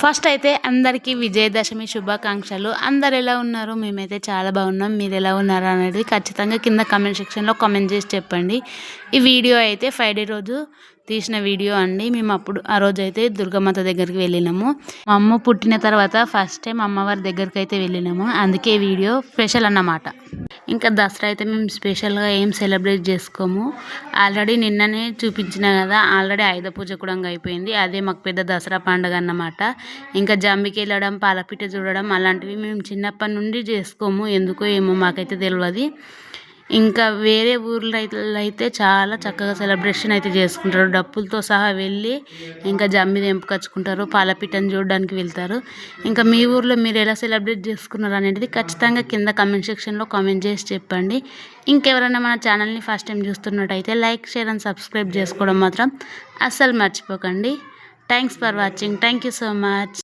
First అయితే అందరికీ విజయదశమి శుభాకాంక్షలు. అందరు ఎలా ఉన్నారు? మేమైతే చాలా బాగున్నాం. మీరు ఎలా ఉన్నారు అనేది ఖచ్చితంగా కింద కామెంట్ సెక్షన్లో కామెంట్ చేసి చెప్పండి. ఈ వీడియో అయితే ఫ్రైడే రోజు తీసిన వీడియో అండి. మేము అప్పుడు ఆ రోజు అయితే దుర్గమాత దగ్గరికి వెళ్ళినాము. మా అమ్మ పుట్టిన తర్వాత ఫస్ట్ టైం అమ్మవారి దగ్గరికి అయితే వెళ్ళినాము. అందుకే ఈ వీడియో స్పెషల్ అన్నమాట. ఇంకా దసరా అయితే మేము స్పెషల్గా ఏం సెలబ్రేట్ చేసుకోము. ఆల్రెడీ నిన్ననే చూపించిన కదా, ఆల్రెడీ ఆయుధ పూజ కూడా అయిపోయింది. అదే మాకు పెద్ద దసరా పండుగ అన్నమాట. ఇంకా జంబికి వెళ్ళడం, పాలపిట్ట చూడడం అలాంటివి మేము చిన్నప్పటి నుండి చేసుకోము. ఎందుకో ఏమో మాకైతే తెలియదు. ఇంకా వేరే ఊర్లో అయితే చాలా చక్కగా సెలబ్రేషన్ అయితే చేసుకుంటారు. డప్పులతో సహా వెళ్ళి ఇంకా జమ్మి తెంపుకొచ్చుకుంటారు, పాలపిట్టని చూడడానికి వెళ్తారు. ఇంకా మీ ఊర్లో మీరు ఎలా సెలబ్రేట్ చేసుకున్నారు అనేది ఖచ్చితంగా కింద కామెంట్ సెక్షన్లో కామెంట్ చేసి చెప్పండి. ఇంకెవరైనా మన ఛానల్ని ఫస్ట్ టైం చూస్తున్నట్టయితే లైక్, షేర్ అండ్ సబ్స్క్రైబ్ చేసుకోవడం మాత్రం అస్సలు మర్చిపోకండి. Thanks for watching. Thank you so much.